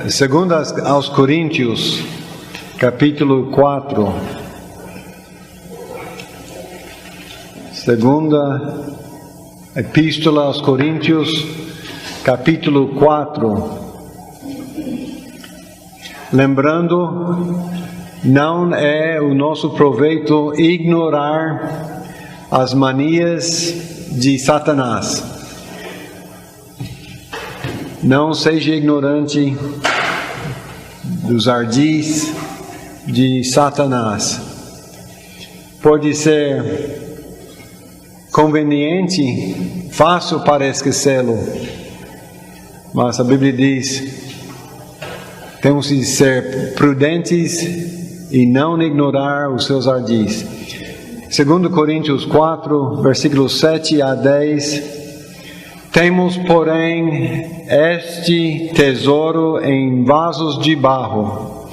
Segunda aos Coríntios, capítulo 4. Segunda Epístola aos Coríntios, capítulo 4. Lembrando, não é o nosso proveito ignorar as manias de Satanás. Não seja ignorante dos ardis de Satanás. Pode ser conveniente, fácil para esquecê-lo, mas a Bíblia diz: temos de ser prudentes e não ignorar os seus ardis. 2 Coríntios 4, versículos 7 a 10. Temos, porém, este tesouro em vasos de barro,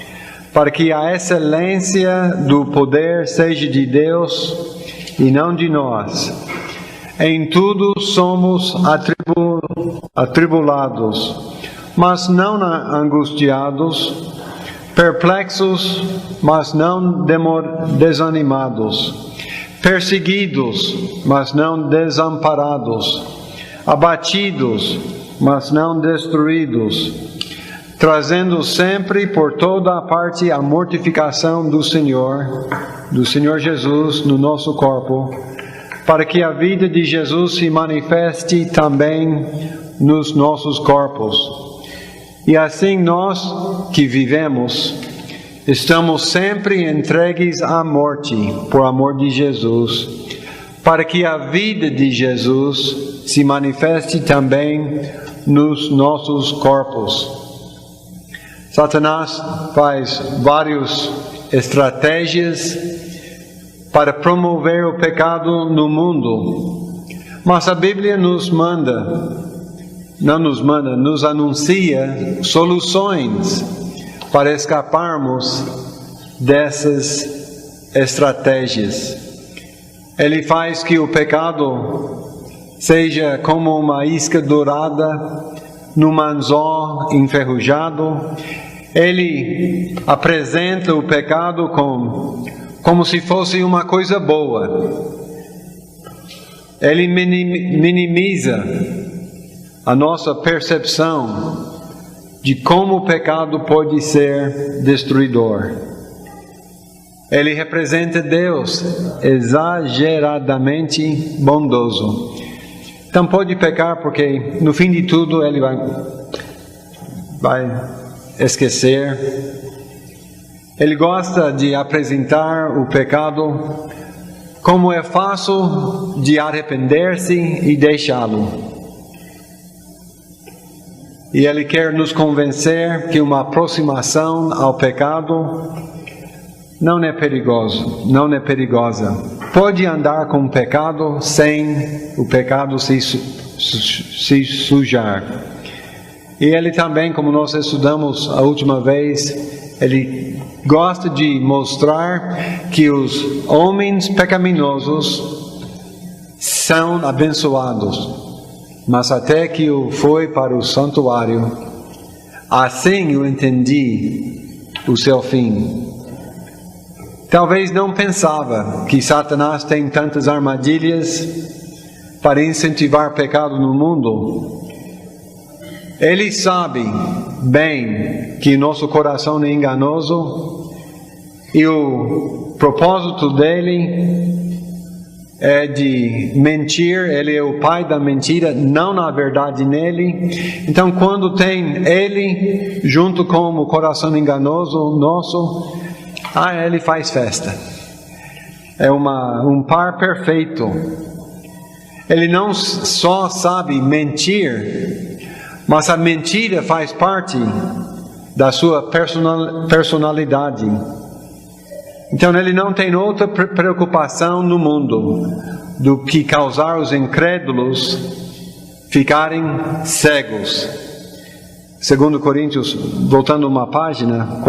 para que a excelência do poder seja de Deus e não de nós. Em tudo somos atribulados, mas não angustiados, perplexos, mas não desanimados, perseguidos, mas não desamparados, abatidos, mas não destruídos, trazendo sempre por toda a parte a mortificação do Senhor Jesus no nosso corpo, para que a vida de Jesus se manifeste também nos nossos corpos. E assim nós que vivemos, estamos sempre entregues à morte por amor de Jesus, para que a vida de Jesus se manifeste também nos nossos corpos. Satanás faz várias estratégias para promover o pecado no mundo, mas a Bíblia nos anuncia soluções para escaparmos dessas estratégias. Ele faz que o pecado seja como uma isca dourada num anzol enferrujado. Ele apresenta o pecado como se fosse uma coisa boa. Ele minimiza a nossa percepção de como o pecado pode ser destruidor. Ele representa Deus exageradamente bondoso. Então pode pecar porque no fim de tudo ele vai esquecer. Ele gosta de apresentar o pecado como é fácil de arrepender-se e deixá-lo. E ele quer nos convencer que uma aproximação ao pecado não é perigosa. Pode andar com o pecado sem o pecado se sujar. E ele também, como nós estudamos a última vez, ele gosta de mostrar que os homens pecaminosos são abençoados. Mas até que eu fui para o santuário, assim eu entendi o seu fim. Talvez não pensava que Satanás tem tantas armadilhas para incentivar pecado no mundo. Ele sabe bem que nosso coração é enganoso e o propósito dele é de mentir. Ele é o pai da mentira, não na verdade nele. Então quando tem ele junto com o coração enganoso nosso, ele faz festa. É um par perfeito. Ele não só sabe mentir, mas a mentira faz parte da sua personalidade. Então ele não tem outra preocupação no mundo do que causar os incrédulos ficarem cegos. 2 Coríntios, voltando uma página,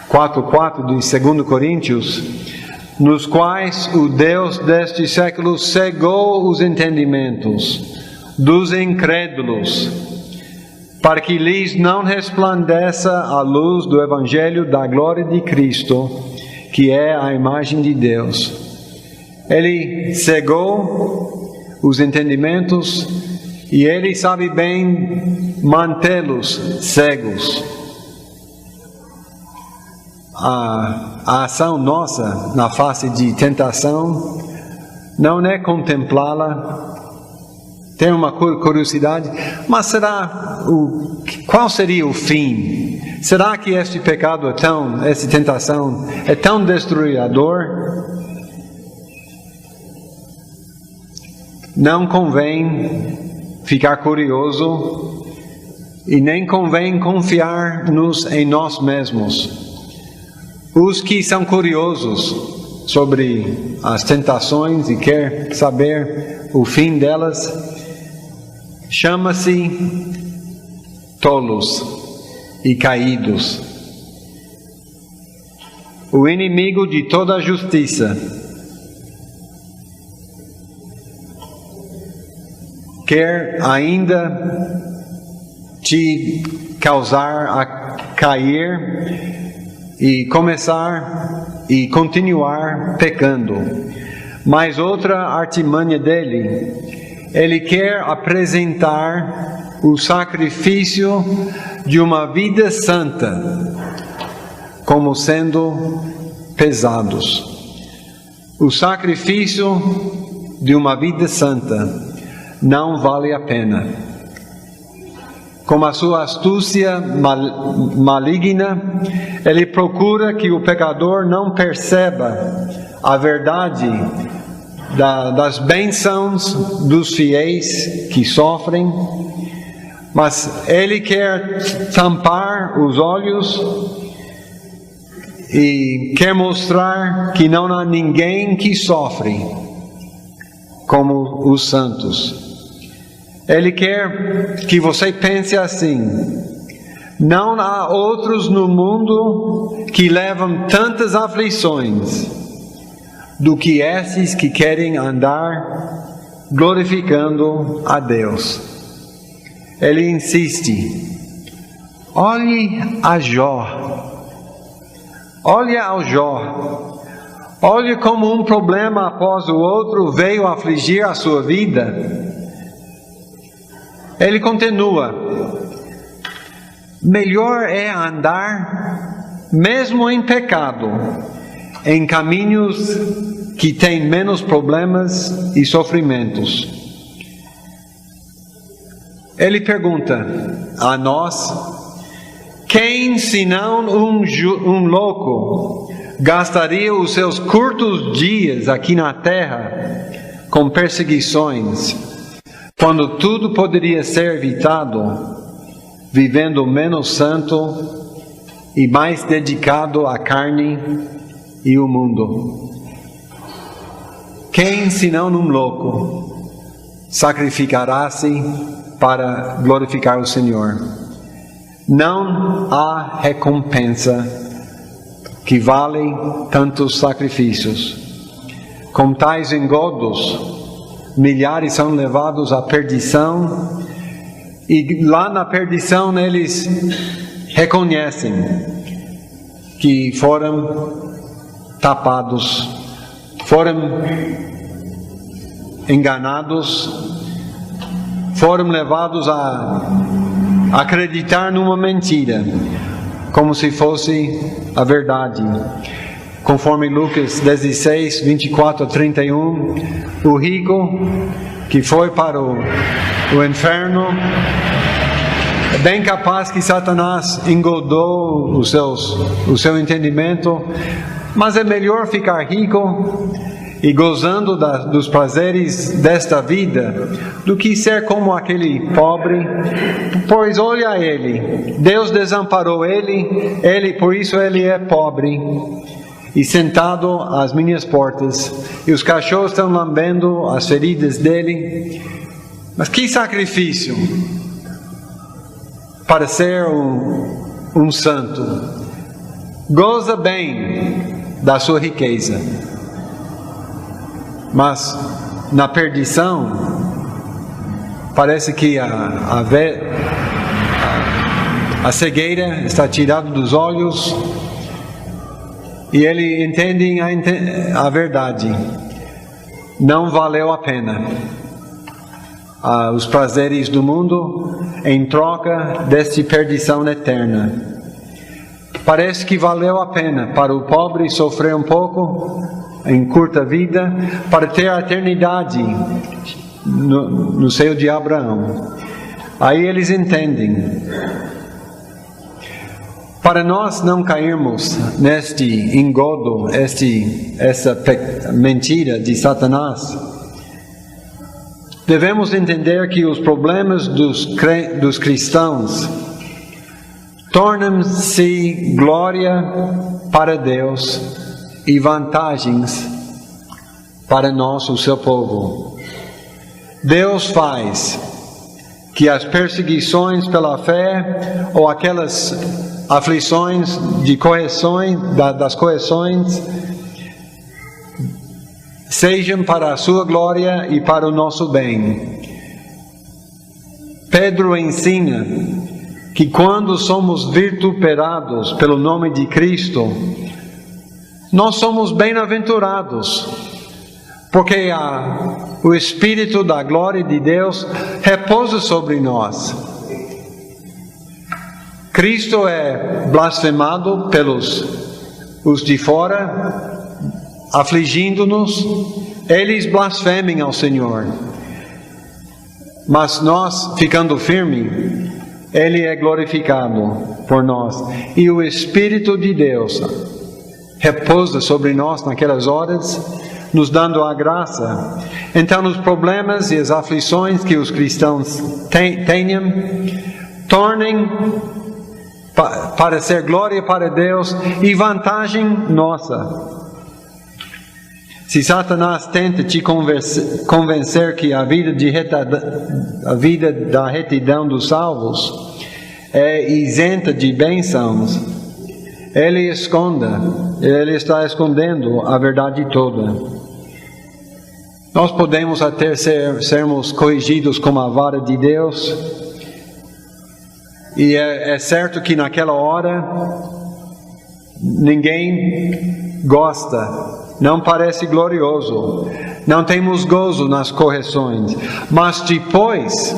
4:4 de 2 Coríntios, nos quais o Deus deste século cegou os entendimentos dos incrédulos, para que lhes não resplandeça a luz do Evangelho da glória de Cristo, que é a imagem de Deus. Ele cegou os entendimentos e Ele sabe bem mantê-los cegos. A ação nossa na face de tentação não é contemplá-la, ter uma curiosidade, mas qual seria o fim? Será que este pecado essa tentação é tão destruidor? Não convém ficar curioso e nem convém confiar-nos em nós mesmos. Os que são curiosos sobre as tentações e quer saber o fim delas, chama-se tolos e caídos. O inimigo de toda a justiça quer ainda te causar a cair e começar e continuar pecando. Mas outra artimanha dele, ele quer apresentar o sacrifício de uma vida santa como sendo pesados. O sacrifício de uma vida santa não vale a pena. Com a sua astúcia maligna, ele procura que o pecador não perceba a verdade das bênçãos dos fiéis que sofrem, mas ele quer tampar os olhos e quer mostrar que não há ninguém que sofre como os santos. Ele quer que você pense assim: não há outros no mundo que levam tantas aflições do que esses que querem andar glorificando a Deus. Ele insiste: olhe a Jó, olhe ao Jó, olhe como um problema após o outro veio afligir a sua vida. Ele continua: melhor é andar, mesmo em pecado, em caminhos que têm menos problemas e sofrimentos. Ele pergunta a nós: quem senão um louco gastaria os seus curtos dias aqui na terra com perseguições, quando tudo poderia ser evitado, vivendo menos santo e mais dedicado à carne e ao mundo? Quem, senão um louco, sacrificará-se para glorificar o Senhor? Não há recompensa que vale tantos sacrifícios. Com tais engodos, milhares são levados à perdição, e lá na perdição eles reconhecem que foram tapados, foram enganados, foram levados a acreditar numa mentira, como se fosse a verdade. Conforme Lucas 16, 24 a 31, o rico que foi para o inferno, é bem capaz que Satanás engodou o seu entendimento, mas é melhor ficar rico e gozando dos prazeres desta vida, do que ser como aquele pobre, pois olha ele, Deus desamparou ele, por isso ele é pobre, e sentado às minhas portas, e os cachorros estão lambendo as feridas dele. Mas que sacrifício para ser um santo! Goza bem da sua riqueza, mas na perdição parece que a cegueira está tirada dos olhos e ele entende a verdade. Não valeu a pena. Os prazeres do mundo em troca desta perdição eterna. Parece que valeu a pena para o pobre sofrer um pouco em curta vida para ter a eternidade no seio de Abraão. Aí eles entendem. Para nós não cairmos neste engodo, essa mentira de Satanás, devemos entender que os problemas dos cristãos tornam-se glória para Deus e vantagens para nós, o seu povo. Deus faz que as perseguições pela fé ou aquelas aflições de correções, das correções, sejam para a sua glória e para o nosso bem. Pedro ensina que quando somos vituperados pelo nome de Cristo, nós somos bem-aventurados, porque o Espírito da glória de Deus repousa sobre nós. Cristo é blasfemado pelos os de fora, afligindo-nos, eles blasfemem ao Senhor. Mas nós, ficando firmes, Ele é glorificado por nós. E o Espírito de Deus repousa sobre nós naquelas horas, nos dando a graça. Então os problemas e as aflições que os cristãos tenham, tornem para ser glória para Deus e vantagem nossa. Se Satanás tenta te convencer que a vida da retidão dos salvos é isenta de bênçãos, ele está escondendo a verdade toda. Nós podemos até sermos corrigidos com a vara de Deus, e é certo que naquela hora ninguém gosta. Não parece glorioso, não temos gozo nas correções, mas depois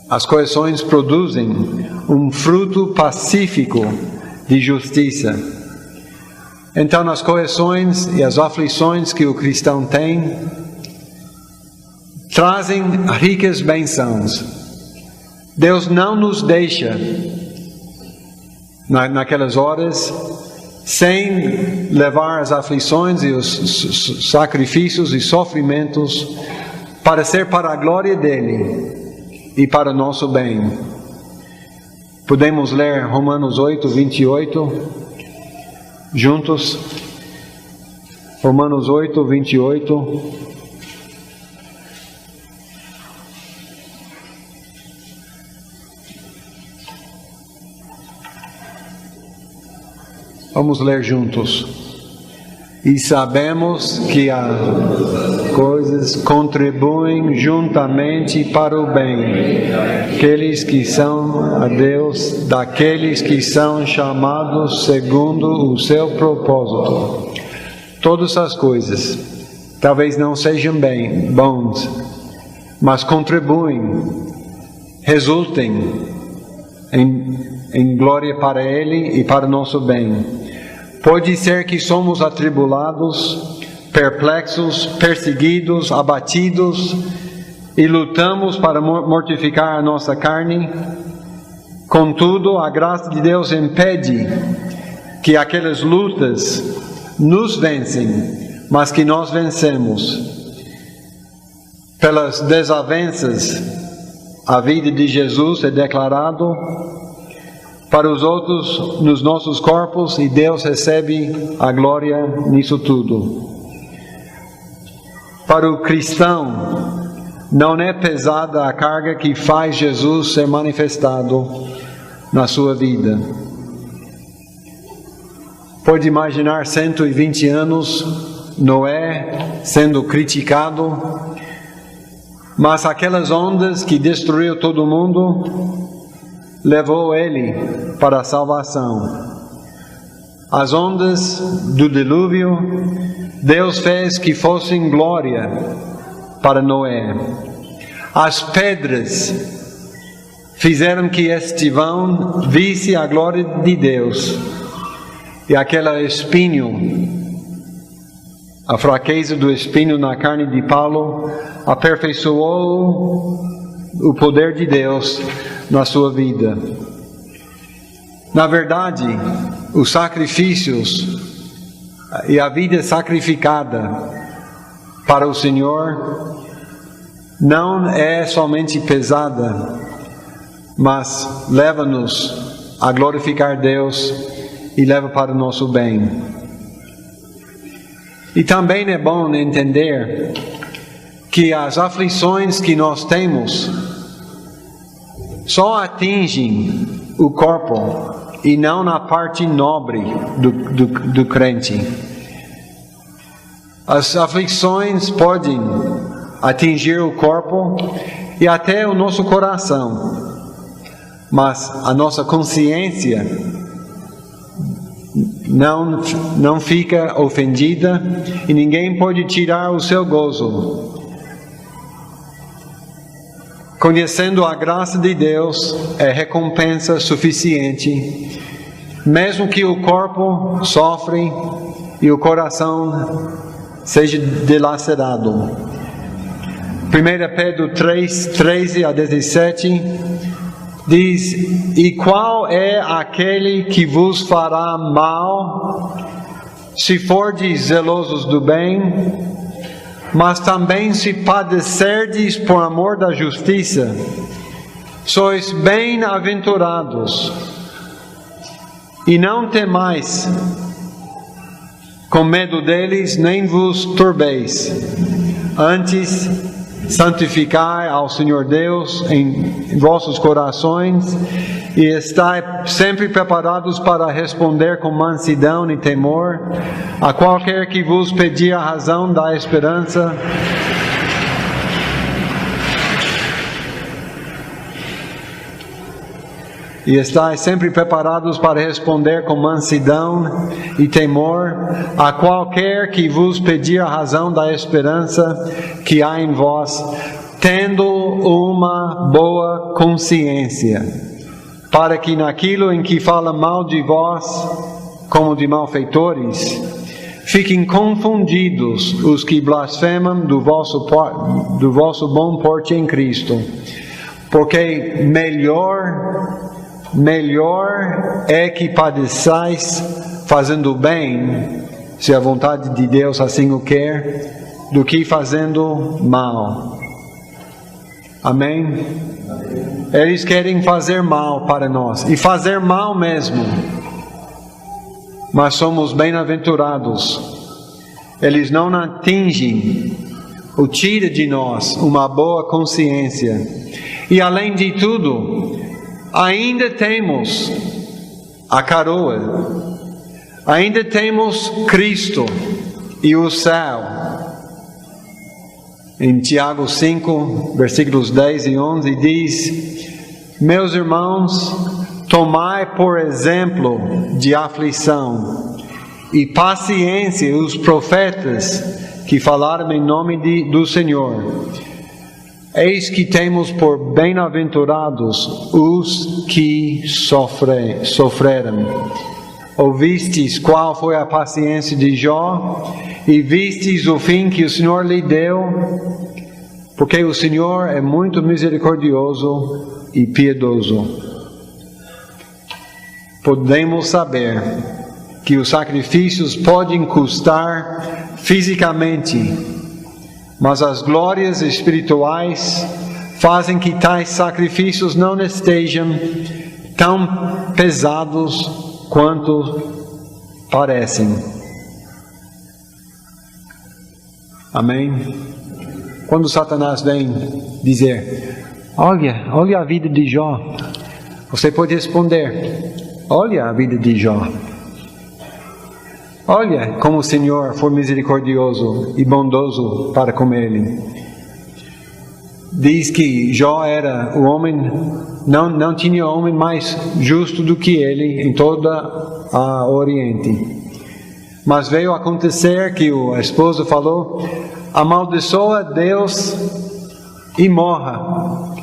as correções produzem um fruto pacífico de justiça. Então as correções e as aflições que o cristão tem trazem ricas bênçãos. Deus não nos deixa naquelas horas sem levar as aflições e os sacrifícios e sofrimentos para ser para a glória dEle e para o nosso bem. Podemos ler Romanos 8, 28 juntos. Romanos 8, 28. Vamos ler juntos. E sabemos que as coisas contribuem juntamente para o bem, aqueles que são a Deus, daqueles que são chamados segundo o seu propósito. Todas as coisas, talvez não sejam bons, mas contribuem, resultem em glória para Ele e para o nosso bem. Pode ser que somos atribulados, perplexos, perseguidos, abatidos e lutamos para mortificar a nossa carne. Contudo, a graça de Deus impede que aquelas lutas nos vencem, mas que nós vencemos. Pelas desavenças, a vida de Jesus é declarado para os outros nos nossos corpos, e Deus recebe a glória nisso tudo. Para o cristão, não é pesada a carga que faz Jesus ser manifestado na sua vida. Pode imaginar 120 anos, Noé sendo criticado, mas aquelas ondas que destruíram todo mundo, levou ele para a salvação. As ondas do dilúvio, Deus fez que fossem glória para Noé. As pedras fizeram que este vão visse a glória de Deus. E aquele espinho, a fraqueza do espinho na carne de Paulo, aperfeiçoou o poder de Deus na sua vida. Na verdade, os sacrifícios e a vida sacrificada para o Senhor não é somente pesada, mas leva-nos a glorificar Deus e leva para o nosso bem. E também é bom entender que as aflições que nós temos só atingem o corpo e não na parte nobre do crente. As aflições podem atingir o corpo e até o nosso coração, mas a nossa consciência não fica ofendida e ninguém pode tirar o seu gozo. Conhecendo a graça de Deus é recompensa suficiente, mesmo que o corpo sofre e o coração seja dilacerado. 1 Pedro 3, 13 a 17 diz: E qual é aquele que vos fará mal, se fordes zelosos do bem? Mas também se padecerdes por amor da justiça, sois bem-aventurados. E não temais com medo deles, nem vos turbeis. Antes, santificai ao Senhor Deus em vossos corações e estai sempre preparados para responder com mansidão e temor a qualquer que vos pedir a razão da esperança. E estai sempre preparados para responder com mansidão e temor a qualquer que vos pedir a razão da esperança que há em vós, tendo uma boa consciência, para que naquilo em que fala mal de vós, como de malfeitores, fiquem confundidos os que blasfemam do vosso bom porte em Cristo. Porque melhor é que padeçais fazendo o bem, se a vontade de Deus assim o quer, do que fazendo mal. Amém? Eles querem fazer mal para nós, e fazer mal mesmo. Mas somos bem-aventurados. Eles não atingem ou tiram de nós uma boa consciência. E além de tudo, ainda temos a coroa, ainda temos Cristo e o céu. Em Tiago 5, versículos 10 e 11 diz: Meus irmãos, tomai por exemplo de aflição e paciência os profetas que falaram em nome do Senhor. Eis que temos por bem-aventurados os que sofreram. Ouvistes qual foi a paciência de Jó, e vistes o fim que o Senhor lhe deu, porque o Senhor é muito misericordioso e piedoso. Podemos saber que os sacrifícios podem custar fisicamente, mas as glórias espirituais fazem que tais sacrifícios não estejam tão pesados quanto parecem. Amém? Quando Satanás vem dizer: olha a vida de Jó, você pode responder: olha a vida de Jó. Olha como o Senhor foi misericordioso e bondoso para com ele. diz que Jó era o homem, não tinha homem mais justo do que ele em toda a Oriente. Mas veio acontecer que a esposa falou: amaldiçoa Deus e morra.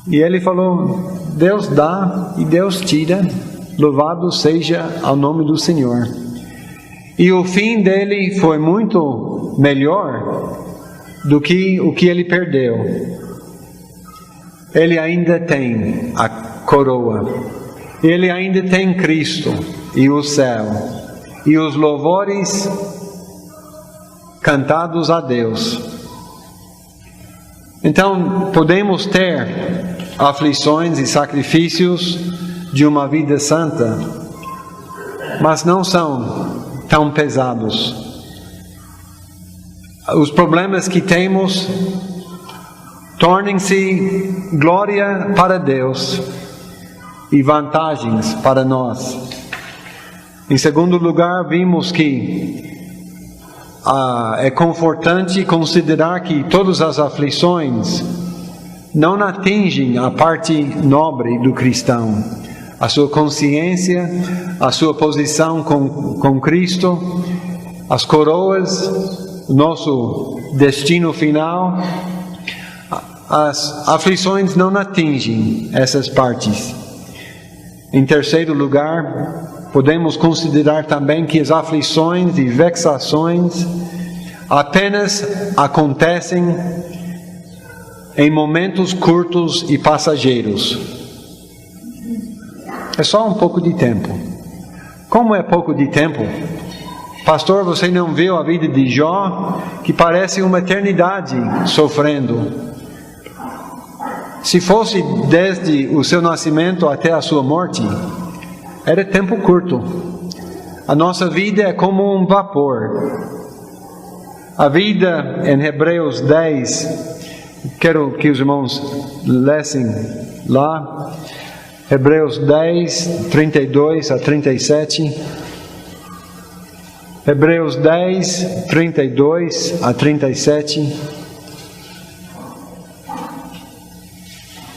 E ele falou: Deus dá e Deus tira, louvado seja ao nome do Senhor. E o fim dele foi muito melhor do que o que ele perdeu. Ele ainda tem a coroa, ele ainda tem Cristo e o céu, e os louvores cantados a Deus. Então, podemos ter aflições e sacrifícios de uma vida santa, mas não são tão pesados. Os problemas que temos tornem-se glória para Deus e vantagens para nós. Em segundo lugar, vimos que é confortante considerar que todas as aflições não atingem a parte nobre do cristão, a sua consciência, a sua posição com Cristo, as coroas, o nosso destino final. As aflições não atingem essas partes. Em terceiro lugar, podemos considerar também que as aflições e vexações apenas acontecem em momentos curtos e passageiros. É só um pouco de tempo. Como é pouco de tempo? Pastor, você não viu a vida de Jó, que parece uma eternidade sofrendo? Se fosse desde o seu nascimento até a sua morte, era tempo curto. A nossa vida é como um vapor. A vida em Hebreus 10, quero que os irmãos lessem lá, Hebreus 10, 32 a 37. Hebreus 10, 32 a 37.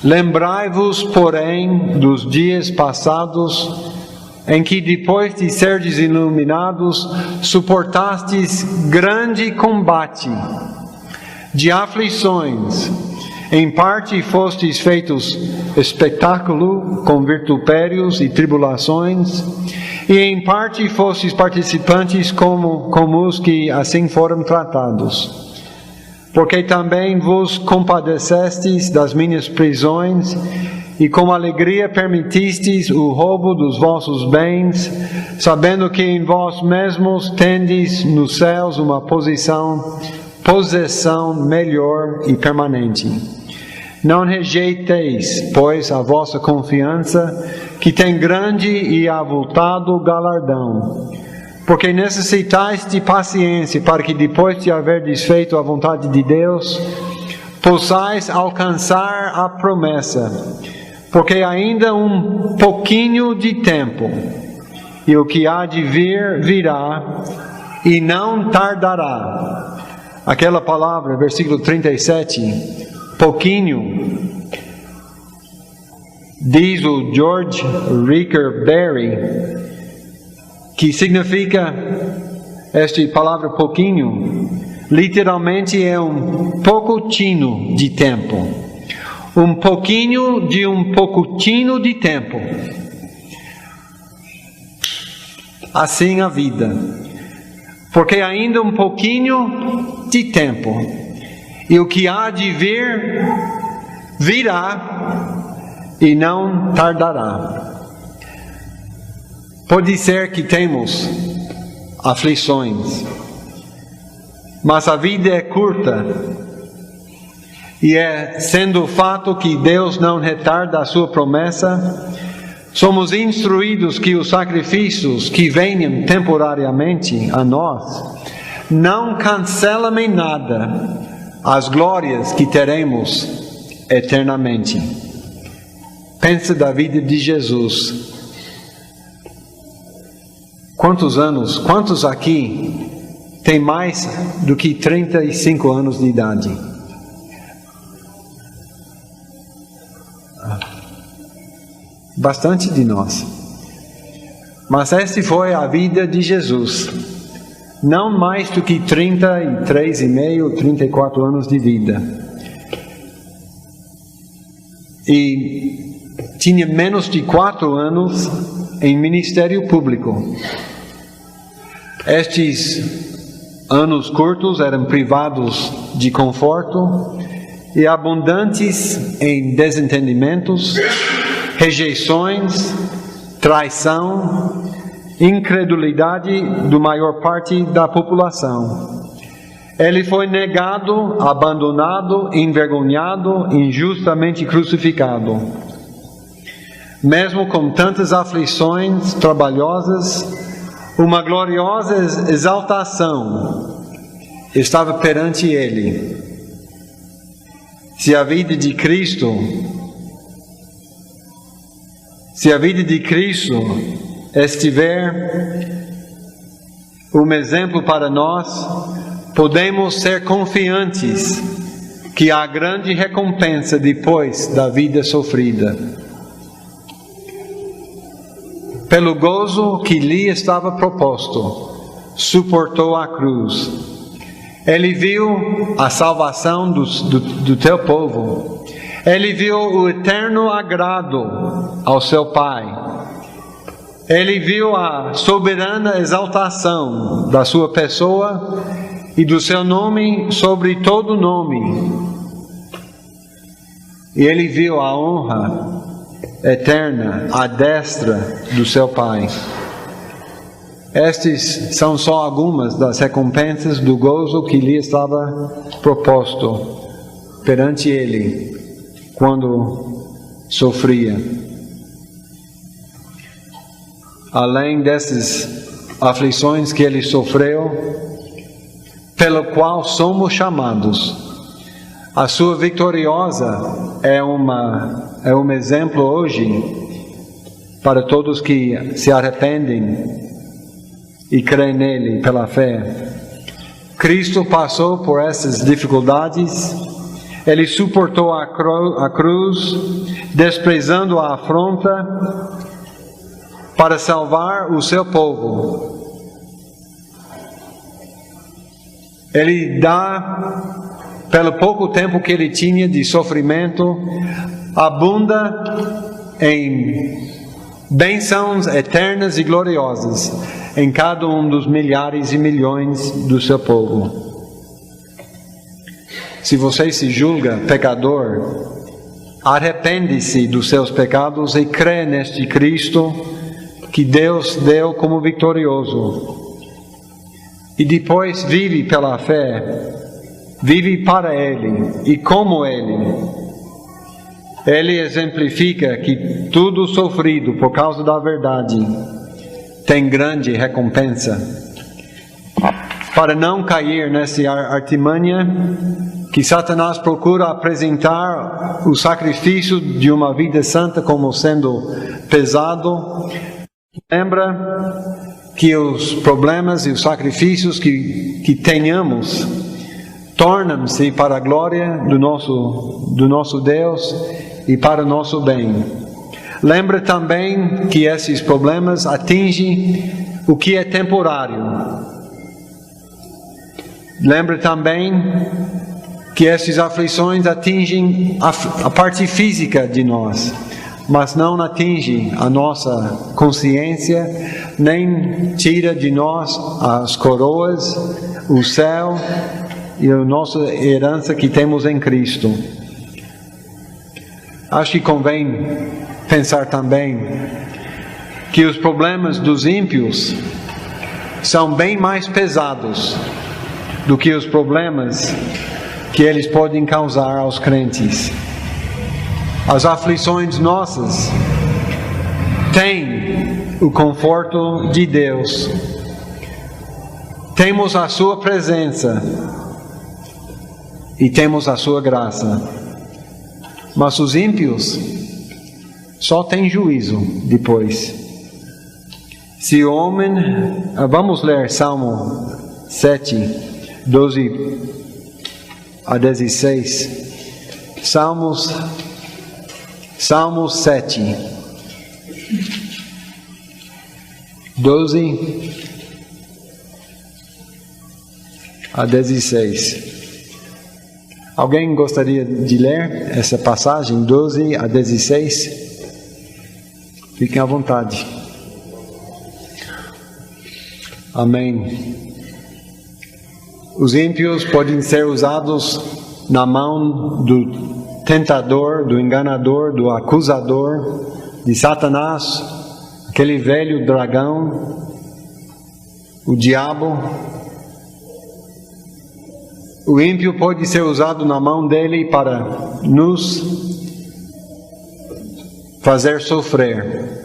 Lembrai-vos, porém, dos dias passados, em que depois de serdes iluminados, suportastes grande combate de aflições. Em parte fostes feitos espetáculo com vitupérios e tribulações, e em parte fostes participantes como os que assim foram tratados. Porque também vos compadecestes das minhas prisões, e com alegria permitistes o roubo dos vossos bens, sabendo que em vós mesmos tendes nos céus uma possessão melhor e permanente. Não rejeiteis, pois, a vossa confiança, que tem grande e avultado galardão. Porque necessitais de paciência, para que depois de haver desfeito a vontade de Deus, possais alcançar a promessa. Porque ainda um pouquinho de tempo, e o que há de vir, virá, e não tardará. Aquela palavra, versículo 37, pouquinho, diz o George Ricker Berry, que significa, esta palavra pouquinho, literalmente é um pouquinho de tempo. Um pouquinho de um pouquinho de tempo. Assim a vida. Porque ainda um pouquinho de tempo. E o que há de vir, virá e não tardará. Pode ser que temos aflições, mas a vida é curta, e sendo o fato que Deus não retarda a sua promessa, somos instruídos que os sacrifícios que venham temporariamente a nós, não cancelam em nada as glórias que teremos eternamente. Pense da vida de Jesus. Quantos aqui têm mais do que 35 anos de idade? bastante de nós. Mas esta foi a vida de Jesus. Não mais do que 33,5, 34 anos de vida. E tinha menos de 4 anos em ministério público. Estes anos curtos eram privados de conforto e abundantes em desentendimentos, rejeições, traição, incredulidade da maior parte da população. Ele foi negado, abandonado, envergonhado, injustamente crucificado. Mesmo com tantas aflições trabalhosas, uma gloriosa exaltação estava perante ele. Se a vida de Cristo estiver um exemplo para nós, podemos ser confiantes que há grande recompensa depois da vida sofrida. Pelo gozo que lhe estava proposto, suportou a cruz. Ele viu a salvação do teu povo. Ele viu o eterno agrado ao seu Pai. Ele viu a soberana exaltação da sua pessoa e do seu nome sobre todo nome. E ele viu a honra eterna à destra do seu Pai. Estas são só algumas das recompensas do gozo que lhe estava proposto perante ele quando sofria. Além dessas aflições que ele sofreu, pelo qual somos chamados, a sua vitoriosa é um exemplo hoje para todos que se arrependem e creem nele pela fé. Cristo passou por essas dificuldades. Ele suportou a cruz, desprezando a afronta, para salvar o seu povo. Ele dá, pelo pouco tempo que ele tinha de sofrimento, abunda em bênçãos eternas e gloriosas em cada um dos milhares e milhões do seu povo. Se você se julga pecador, arrepende-se dos seus pecados e crê neste Cristo que Deus deu como vitorioso. E depois vive pela fé, vive para Ele e como Ele. Ele exemplifica que tudo sofrido por causa da verdade tem grande recompensa. Para não cair nessa artimanha que Satanás procura apresentar o sacrifício de uma vida santa como sendo pesado, lembra que os problemas e os sacrifícios que tenhamos tornam-se para a glória do nosso Deus e para o nosso bem. Lembra também que esses problemas atingem o que é temporário. Lembra também que essas aflições atingem a parte física de nós, mas não atinge a nossa consciência, nem tira de nós as coroas, o céu e a nossa herança que temos em Cristo. Acho que convém pensar também que os problemas dos ímpios são bem mais pesados do que os problemas que eles podem causar aos crentes. As aflições nossas têm o conforto de Deus. Temos a sua presença e temos a sua graça. Mas os ímpios só têm juízo depois. Se o homem... Vamos ler Salmo 7, 12 a 16. Salmo 7, 12 a 16. Alguém gostaria de ler essa passagem, 12 a 16? Fiquem à vontade. Amém. Os ímpios podem ser usados na mão do tentador, do enganador, do acusador, de Satanás, aquele velho dragão, o diabo. O ímpio pode ser usado na mão dele para nos fazer sofrer.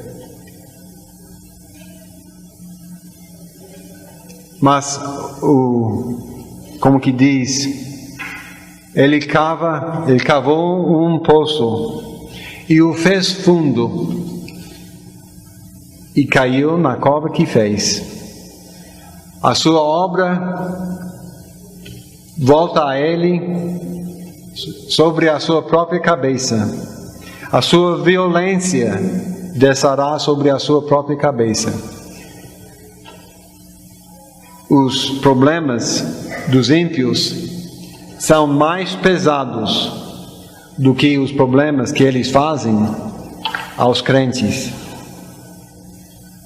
Mas, como que diz, ele cavou um poço e o fez fundo e caiu na cova que fez. A sua obra volta a ele sobre a sua própria cabeça. A sua violência descerá sobre a sua própria cabeça. Os problemas dos ímpios são mais pesados do que os problemas que eles fazem aos crentes.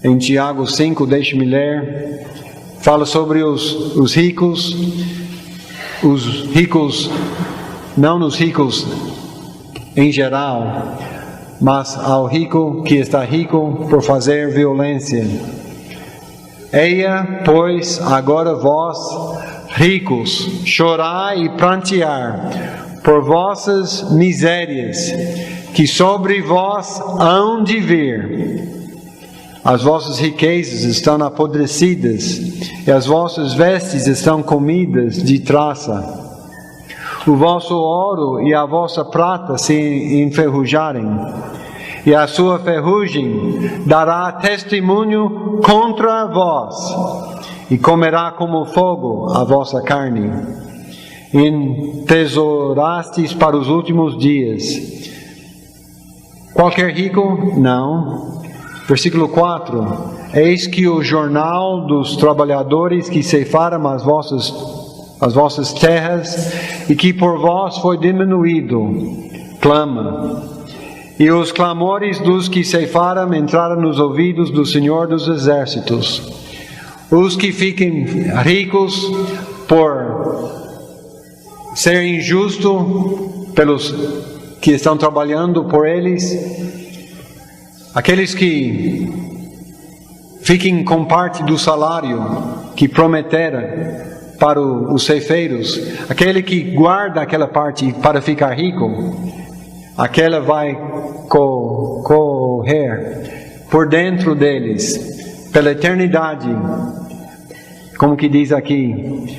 Em Tiago 5, deixe-me ler, fala sobre os ricos, não os ricos em geral, mas ao rico que está rico por fazer violência. Eia, pois, agora vós, ricos, chorai e prantear por vossas misérias, que sobre vós hão de vir. As vossas riquezas estão apodrecidas, e as vossas vestes estão comidas de traça. O vosso ouro e a vossa prata se enferrujarem, e a sua ferrugem dará testemunho contra vós, e comerá como fogo a vossa carne. Entesourastes para os últimos dias. Qualquer rico? Não. Versículo 4. Eis que o jornal dos trabalhadores que ceifaram as vossas terras, e que por vós foi diminuído, clama. E os clamores dos que ceifaram entraram nos ouvidos do Senhor dos Exércitos. Os que fiquem ricos por ser injusto pelos que estão trabalhando por eles, aqueles que fiquem com parte do salário que prometeram para os ceifeiros, aquele que guarda aquela parte para ficar rico, aquela vai correr por dentro deles, pela eternidade, como que diz aqui,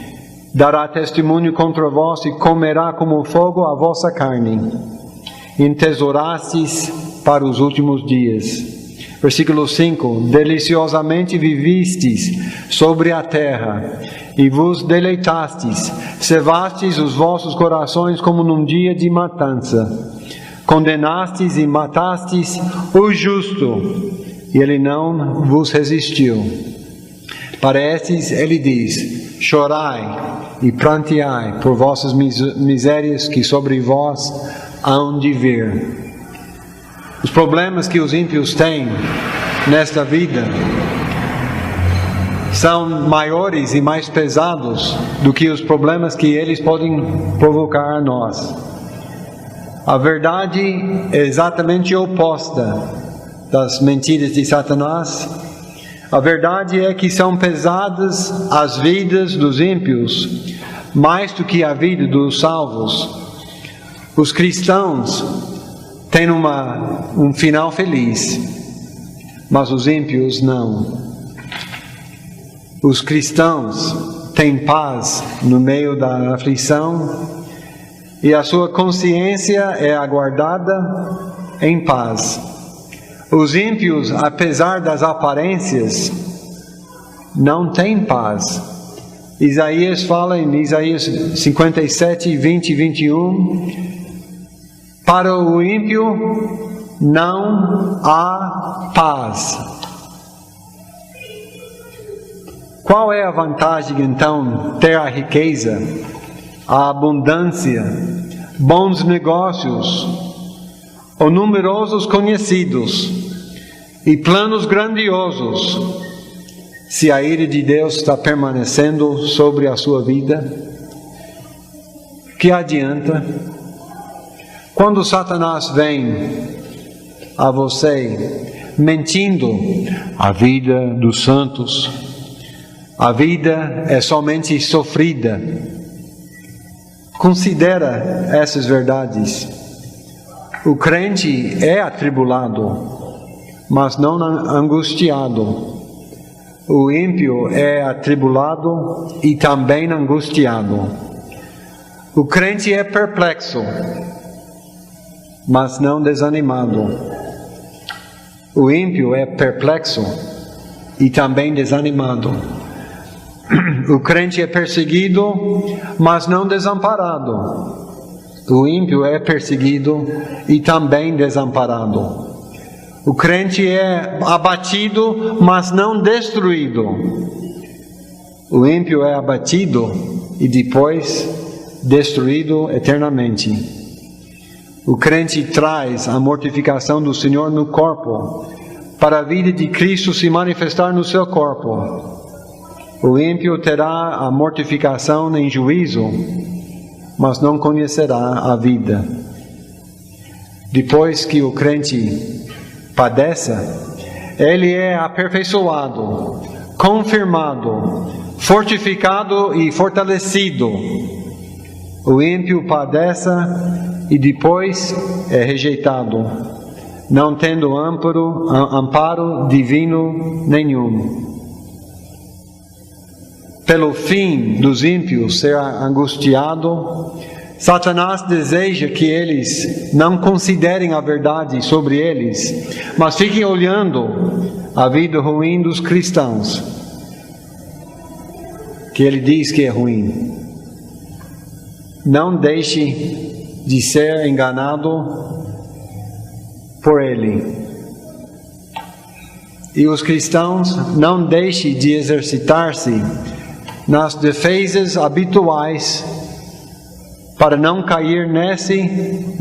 dará testemunho contra vós e comerá como fogo a vossa carne, entesourastes para os últimos dias. Versículo 5, deliciosamente vivistes sobre a terra, e vos deleitastes, cevastes os vossos corações como num dia de matança. Condenastes e matastes o justo, e ele não vos resistiu. Para estes ele diz, chorai e pranteai por vossas misérias que sobre vós hão de vir. Os problemas que os ímpios têm nesta vida são maiores e mais pesados do que os problemas que eles podem provocar a nós. A verdade é exatamente oposta das mentiras de Satanás. A verdade é que são pesadas as vidas dos ímpios, mais do que a vida dos salvos. Os cristãos têm um final feliz, mas os ímpios não. Os cristãos têm paz no meio da aflição, e a sua consciência é aguardada em paz. Os ímpios, apesar das aparências, não têm paz. Isaías fala em Isaías 57, 20 e 21, para o ímpio não há paz. Qual é a vantagem, então, ter a riqueza, a abundância, bons negócios, ou numerosos conhecidos e planos grandiosos, se a ira de Deus está permanecendo sobre a sua vida? Que adianta? Quando Satanás vem a você mentindo, a vida dos santos, a vida é somente sofrida. Considera essas verdades. O crente é atribulado, mas não angustiado. O ímpio é atribulado e também angustiado. O crente é perplexo, mas não desanimado. O ímpio é perplexo e também desanimado. O crente é perseguido, mas não desamparado. O ímpio é perseguido e também desamparado. O crente é abatido, mas não destruído. O ímpio é abatido e depois destruído eternamente. O crente traz a mortificação do Senhor no corpo, para a vida de Cristo se manifestar no seu corpo. O ímpio terá a mortificação em juízo, mas não conhecerá a vida. Depois que o crente padeça, ele é aperfeiçoado, confirmado, fortificado e fortalecido. O ímpio padeça e depois é rejeitado, não tendo amparo divino nenhum. Pelo fim dos ímpios ser angustiado, Satanás deseja que eles não considerem a verdade sobre eles, mas fiquem olhando a vida ruim dos cristãos, que ele diz que é ruim. Não deixe de ser enganado por ele. E os cristãos, não deixem de exercitar-se nas defesas habituais para não cair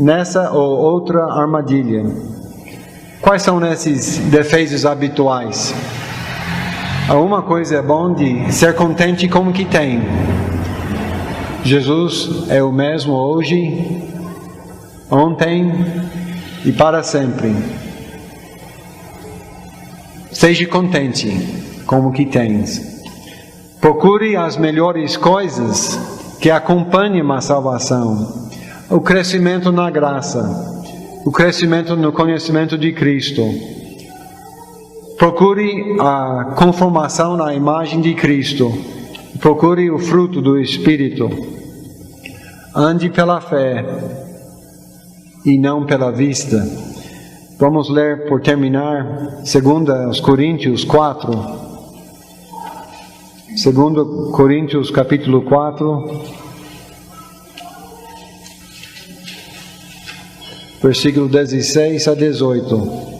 nessa ou outra armadilha. Quais são esses defesas habituais? Uma coisa é bom de ser contente com o que tem. Jesus é o mesmo hoje, ontem e para sempre. Seja contente com o que tens. Procure as melhores coisas que acompanham a salvação, o crescimento na graça, o crescimento no conhecimento de Cristo. Procure a conformação na imagem de Cristo. Procure o fruto do Espírito. Ande pela fé e não pela vista. Vamos ler, por terminar, 2 Coríntios 4. 2 Coríntios capítulo 4, versículo 16 a 18.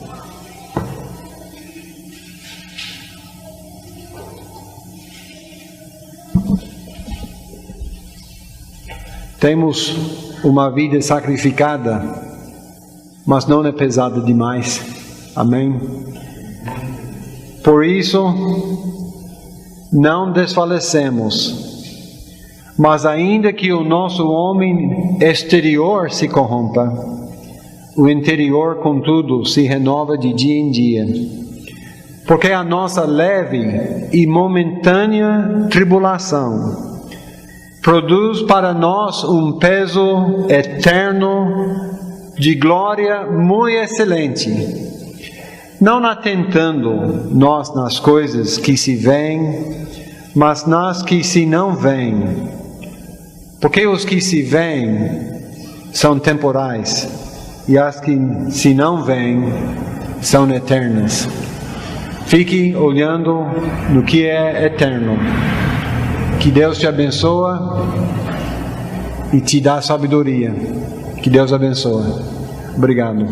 Temos uma vida sacrificada, mas não é pesada demais. Amém? Por isso, não desfalecemos, mas ainda que o nosso homem exterior se corrompa, o interior, contudo, se renova de dia em dia. Porque a nossa leve e momentânea tribulação produz para nós um peso eterno de glória muito excelente, não atentando nós nas coisas que se veem, mas nas que se não veem. Porque os que se veem são temporais, e as que se não veem são eternas. Fique olhando no que é eterno. Que Deus te abençoe e te dá sabedoria. Que Deus abençoe. Obrigado.